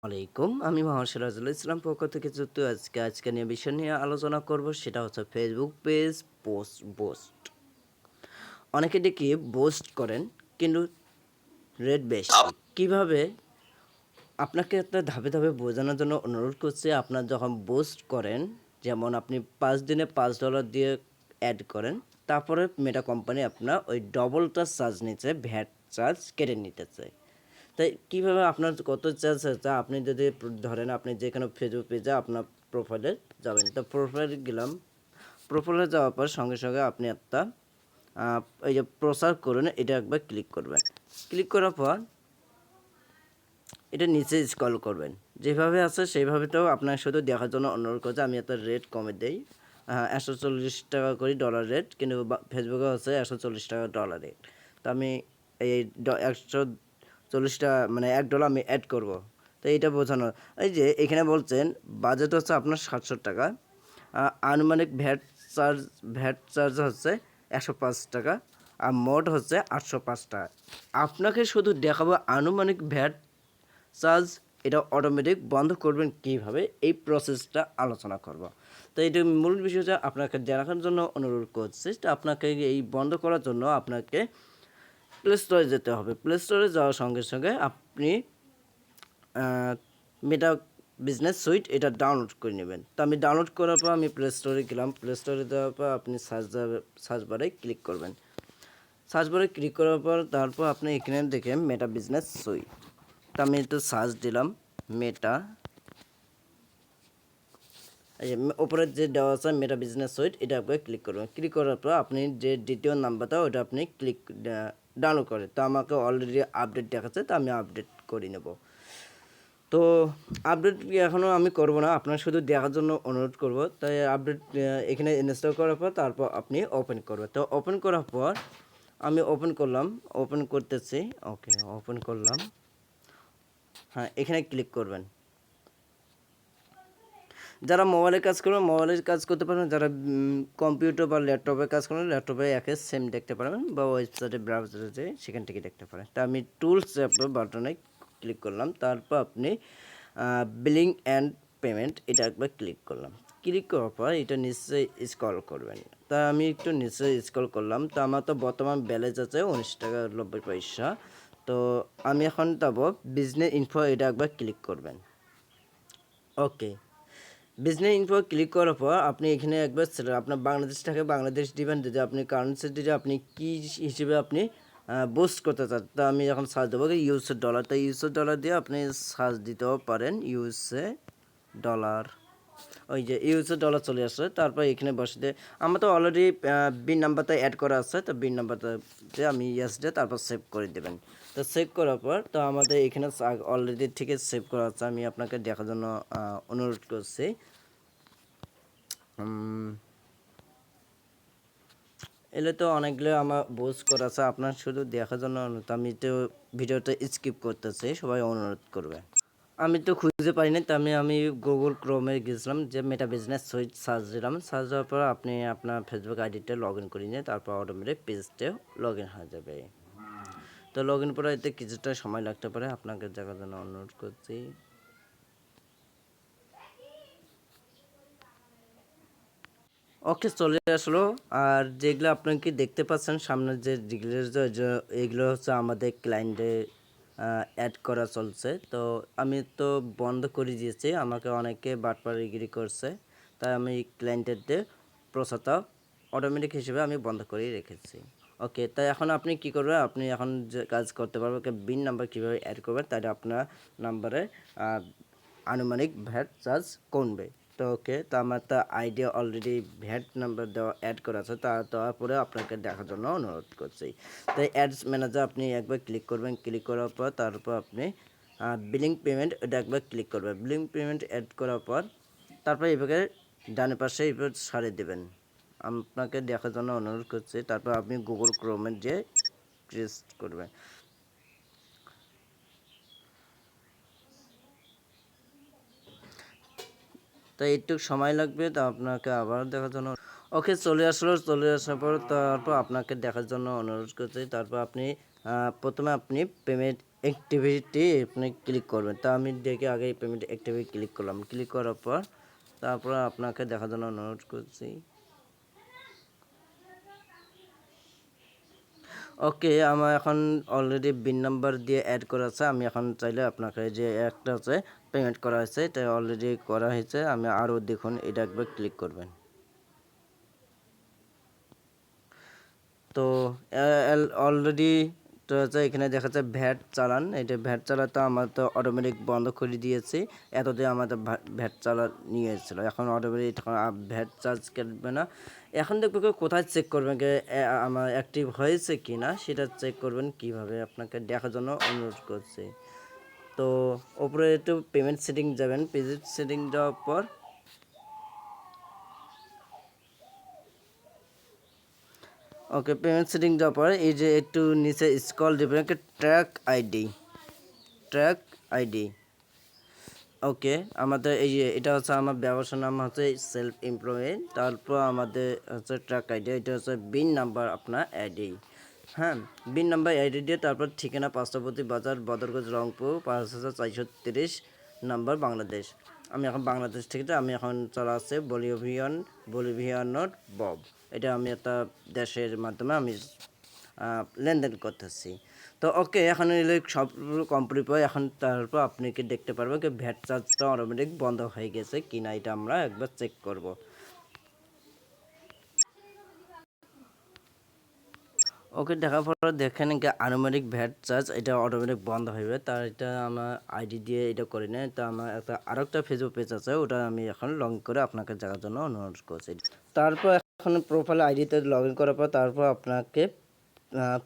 আলাইকুম। আমি মোহাম্মদ সিরাজুল ইসলাম পক্ষ থেকে যুক্ত আজকে নিয়ে বিষয় নিয়ে আলোচনা করব সেটা হচ্ছে ফেসবুক পেজ বোস্ট। অনেকে দেখি বোস্ট করেন কিন্তু রেট বেশি। কিভাবে আপনাকে একটা ধাপে বোঝানোর জন্য অনুরোধ করছি। আপনার যখন বোস্ট করেন, যেমন আপনি ৫ দিনে $৫ দিয়ে অ্যাড করেন, তারপরে মেটা কোম্পানি আপনার ওই ডবলটা চার্জ নিচ্ছে, ভ্যাট চার্জ কেটে নিতেছে। তাই কীভাবে আপনার কত চার্জ আছে, আপনি যদি ধরেন আপনি যেখানে ফেসবুক পেজে আপনার প্রোফাইলে যাবেন, তো প্রোফাইলে গেলাম। প্রোফাইলে যাওয়ার পর সঙ্গে আপনি একটা এই যে প্রচার করুন, এটা একবার ক্লিক করবেন। ক্লিক করার পর এটা নিচে স্ক্রল করবেন, যেভাবে আছে সেইভাবে। তো আপনার শুধু দেখার জন্য অনুরোধ করছে। আমি একটা রেট কমে দেই, 140 টাকা করি ডলার রেট, কিন্তু ফেসবুকে হচ্ছে 140 টাকা ডলার রেট। তো আমি এই 140 টাকা মানে $1 আমি অ্যাড করব। তো এইটা বোঝানো, এই যে এখানে বলছেন বাজেট হচ্ছে আপনার 700 টাকা, আনুমানিক ভ্যাট চার্জ হচ্ছে 105 টাকা, আর মোট হচ্ছে 805 টাকা। আপনাকে শুধু দেখাবো আনুমানিক ভ্যাট চার্জ, এটা অটোমেটিক বন্ধ করবেন কিভাবে, এই প্রসেসটা আলোচনা করব। তো এটা মূল বিষয়টা আপনাকে জানার জন্য অনুরোধ করছি। তো আপনাকে এই বন্ধ করার জন্য আপনাকে প্লে স্টোরে যেতে হবে। প্লে স্টোরে যাওয়ার সঙ্গে আপনি মেটা বিজনেস সুইট এটা ডাউনলোড করে নেবেন। তো আমি ডাউনলোড করার পর আমি প্লে স্টোরে গেলাম। প্লে স্টোরে দেওয়ার পর আপনি সার্চ বারে ক্লিক করবেন। সার্চ বারে ক্লিক করার পর তারপর আপনি এখানে দেখেন মেটা বিজনেস সুইট। তো আমি একটু সার্চ দিলাম মেটা, এই যে ওপরের যে দেওয়া আছে মেটা বিজনেস সুইট, এটা আপনি ক্লিক করবেন। ক্লিক করার পর আপনি যে দ্বিতীয় নাম্বারটা ওটা আপনি ডাউনলোড করে। তো আমাকে অলরেডি আপডেট দেখাচ্ছে, তো আমি আপডেট করে নেব। তো আপডেট এখনও আমি করব না, আপনার শুধু দেখার জন্য অনুরোধ করব। তাই আপডেট এখানে ইনস্টল করার পর তারপর আপনি ওপেন করবেন। তো ওপেন করার পর আমি ওপেন করলাম, ওপেন করতেছি। ওকে, ওপেন করলাম। হ্যাঁ, এখানে ক্লিক করবেন। যারা মোবাইলে কাজ করবেন মোবাইলের কাজ করতে পারবেন, যারা কম্পিউটার বা ল্যাপটপে কাজ করবেন ল্যাপটপে একে সেম দেখতে পারবেন, বা ওয়েবসাইটে ব্রাউজারে যেয়ে সেখান থেকে দেখতে পারেন। তা আমি টুলস বাটনে ক্লিক করলাম, তারপর আপনি বিলিং অ্যান্ড পেমেন্ট এটা একবার ক্লিক করলাম। ক্লিক করার পর এটা নিচে স্ক্রল করবেন। তা আমি একটু নিচে স্ক্রল করলাম। তো আমার তো বর্তমান ব্যালেন্স আছে 19 টাকা 90 পয়সা। তো আমি এখন যাবো বিজনেস ইনফো, এটা একবার ক্লিক করবেন। ওকে, বিজনেস ইনফো ক্লিক করার পর আপনি এখানে একবার আপনার বাংলাদেশ থেকে বাংলাদেশ দিবেন। যদি আপনি কারেন্সি দিতে আপনি কী হিসেবে আপনি বুস্ট করতে চান, তা আমি এখন সার্চ দেবো ইউএসএ ডলার। তো ইউএসএ ডলার দিয়ে আপনি সার্চ দিতেও পারেন ইউএসএ ডলার। ওই যে ইউএসএ ডলার চলে আসছে। তারপর এখানে বসে দিয়ে আমার তো অলরেডি বিন নাম্বারটা অ্যাড করা আছে। তো বিন নাম্বারটাতে আমি ইয়েস দিয়ে তারপর সেভ করে দেবেন। তো সেভ করার পর তো আমাদের এখানে অলরেডি ঠিক আছে সেভ করা আছে। আমি আপনাকে দেখার জন্য অনুরোধ করছি। এলে তো অনেকগুলো আমার বুস্ট করা আছে, আপনার শুধু দেখার জন্য অনুরোধ। আমি তো ভিডিওটা স্কিপ করতেছি, সবাই অনুরোধ করবে। আমি তো খুঁজে পাইনি, তো আমি গুগল ক্রোমে গেছিলাম, যে মেটা বিজনেস সুইট সার্চ দিলাম। সার্চ দেওয়ার পর আপনি আপনার ফেসবুক আইডিটা লগ ইন করে নিয়ে তারপর অটোমেটিক পেজটা লগ ইন হয়ে যাবে। তো লগ ইন করা এতে কিছুটা সময় লাগতে পারে, আপনাকে দেখার জন্য অনুরোধ করছি। ওকে, চলে আসলো। আর যেগুলো আপনাকে দেখতে পাচ্ছেন সামনে যে এগুলো হচ্ছে আমাদের ক্লায়েন্টে অ্যাড করা চলছে। তো আমি তো বন্ধ করে দিয়েছি, আমাকে অনেকে বাটপাড়িগিরি করছে। তাই আমি ক্লায়েন্টের প্রসারটা অটোমেটিক হিসেবে আমি বন্ধ করেই রেখেছি। ওকে, তাই এখন আপনি কি করবেন, আপনি এখন যে কাজ করতে পারবেন বিন নাম্বার কীভাবে অ্যাড করবেন, তাই আপনার নাম্বারে আনুমানিক ভ্যাট চার্জ কমবে। তো ওকে, তো আমার তো আইডিয়া অলরেডি ভ্যাট নাম্বার দেওয়া অ্যাড করা আছে, তা দেওয়ার পরে আপনাকে দেখার জন্য অনুরোধ করছি। তাই অ্যাডস ম্যানেজার আপনি একবার ক্লিক করবেন। ক্লিক করার পর তারপর আপনি বিলিং পেমেন্ট এটা একবার ক্লিক করবেন। বিলিং পেমেন্ট অ্যাড করার পর তারপর এভাবে ডানে পাশে এবার সারিয়ে দেবেন। আপনাকে দেখার জন্য অনুরোধ করছি। তারপর আপনি গুগল ক্রোমে যে টেস্ট করবেন। তো একটু সময় লাগবে, তো আপনাকে আবার দেখার জন্য। ওকে, চলে আসলো। চলে আসার পর তারপর আপনাকে দেখার জন্য অনুরোধ করছি। তারপর আপনি প্রথমে আপনি পেমেন্ট অ্যাক্টিভিটি আপনি ক্লিক করবেন। তো আমি দেখে আগে পেমেন্ট অ্যাক্টিভিটি ক্লিক করলাম। ক্লিক করার পর তারপর আপনাকে দেখার জন্য অনুরোধ করছি। ওকে, আমার এখন অলরেডি বিন নাম্বার দিয়ে অ্যাড করা আছে। আমি এখন চাইলে আপনাকে যে একটা আছে পেমেন্ট করা হয়েছে এটা অলরেডি করা হয়েছে, আমি আরও দেখুন এটা একবার ক্লিক করবেন। তো অলরেডি তো হচ্ছে এখানে দেখা যাচ্ছে ভ্যাট চালান, এটা ভ্যাট চালাতে আমার তো অটোমেটিক বন্ধ করে দিয়েছি। এতদিন আমাদের ভ্যাট চালা নিয়ে এসেছিলো, এখন অটোমেটিক ভ্যাট চার্জ কাটবে না। এখন দেখবো কোথায় চেক করবেন আমার অ্যাক্টিভ হয়েছে কি না সেটা চেক করবেন কিভাবে আপনাকে দেখার জন্য অনুরোধ করছি। তো ওপরে একটু পেমেন্ট সেটিং যাবেন, পেমেন্ট সেটিং যাওয়ার পর ওকে পেমেন্ট সেটিং যাওয়ার পর এই যে একটু নিচে স্ক্রল দিবেন ট্র্যাক আইডি। ওকে, আমাদের এই যে এটা হচ্ছে আমার ব্যবসার নাম হচ্ছে সেলফ এমপ্লয়েড, তারপর আমাদের হচ্ছে ট্র্যাক আইডি, এটা হচ্ছে বিন নাম্বার আপনার আইডি। হ্যাঁ, বিন নাম্বার আইডি দিয়ে তারপর ঠিকানা পাঁচটাপতি বাজার বদরগঞ্জ রংপুর 5430 নাম্বার বাংলাদেশ। আমি এখন বাংলাদেশ থেকে আমি এখন চলা আছে বলিভিয়ানোর বব, এটা আমি একটা দেশের মাধ্যমে আমি লেনদেন করতেছি। তো ওকে, এখন সব কমপ্লিট পরে এখন তারপর আপনি কি দেখতে পারবেন কি ভ্যাট চার্জটা অটোমেটিক বন্ধ হয়ে গেছে কিনা, এটা আমরা একবার চেক করব। ওকে, দেখার পর দেখেন কি আনুমানিক ভ্যাট চার্জ এটা অটোমেটিক বন্ধ হয়ে যাবে, তার এটা আমার আইডি দিয়ে এটা করি না। তো আমার আরেকটা ফেসবুক পেজ আছে, ওটা আমি এখন লগ ইন করে আপনাকে দেখার জন্য অনুরোধ করছি। তারপর এখন প্রোফাইল আইডিতে লগ ইন করার পর তারপর আপনাকে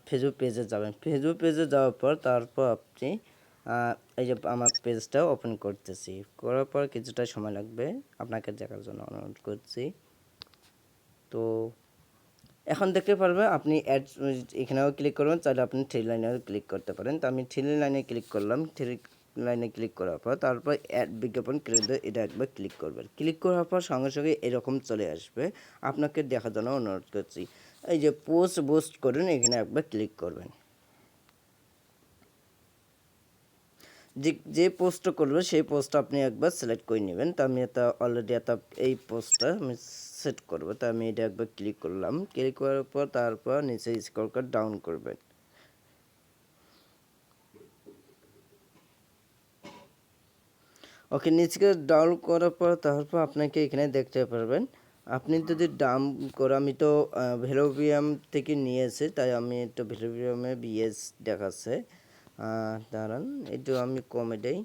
ফেসবুক পেজে যাবেন। ফেসবুক পেজে যাওয়ার পর তারপর আপনি এই যে আমার পেজটা ওপেন করতেছি, করার পর কিছুটা সময় লাগবে, আপনাকে দেখার জন্য অনুরোধ করছি। তো এখন দেখতে পারবেন আপনি অ্যাড এখানেও ক্লিক করবেন, চাইলে আপনি থ্রি লাইনেও ক্লিক করতে পারেন। তো আমি থ্রি লাইনে ক্লিক করলাম, থ্রি লাইনে ক্লিক করার পর তারপর অ্যাড বিজ্ঞাপন কেন্দ্র এটা একবার ক্লিক করবেন। ক্লিক করার পর সঙ্গে সঙ্গে এরকম চলে আসবে, আপনাকে দেখার জন্য অনুরোধ করছি। এই যে পোস্ট বুস্ট করুন, এখানে একবার ক্লিক করবেন। যে পোস্টটা করবে সেই পোস্টটা আপনি একবার সিলেক্ট করে নেবেন। তো আমি এটা অলরেডি এই পোস্টটা আমি সেট করব, তো আমি এটা একবার ক্লিক করলাম। ক্লিক করার পর তারপর নিচে স্ক্রল করে ডাউন করবেন। ওকে, নিচে ডাউন করার পর তারপর আপনাকে এখানে দেখতে পারবেন আপনি যদি ডাউন করে, আমি তো ভেলোভিয়াম থেকে নিয়েছি তাই আমি একটু ভেলোভিয়ামে বিএস দেখাচ্ছে, দাঁড়ান একটু আমি কমে দেই।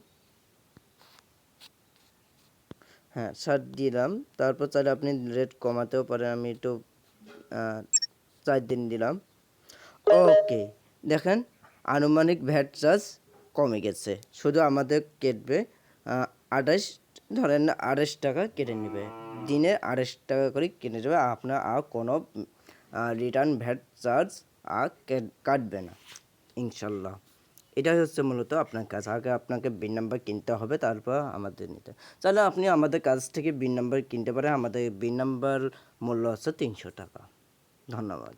হ্যাঁ, 60 দিলাম। তারপর চাইলে আপনি রেট কমাতেও পারেন, আমি একটু 4 দিন দিলাম। ওকে, দেখেন আনুমানিক ভ্যাট চার্জ কমে গেছে, শুধু আমাদের কেটবে 28, ধরেন 28 টাকা কেটে নেবে, দিনে 28 টাকা করে কেটে নেবে, আপনার আর কোনো রিটার্ন ভ্যাট চার্জ আর কাটবে না ইনশাল্লাহ। এটাই হচ্ছে মূলত আপনার কাজ, আগে আপনাকে বিন নাম্বার কিনতে হবে তারপর আমাদের নিতে। তাহলে আপনি আমাদের কাছ থেকে বিন নাম্বার কিনতে পারেন, আমাদের বিন নাম্বার মূল্য হচ্ছে 300 টাকা। ধন্যবাদ।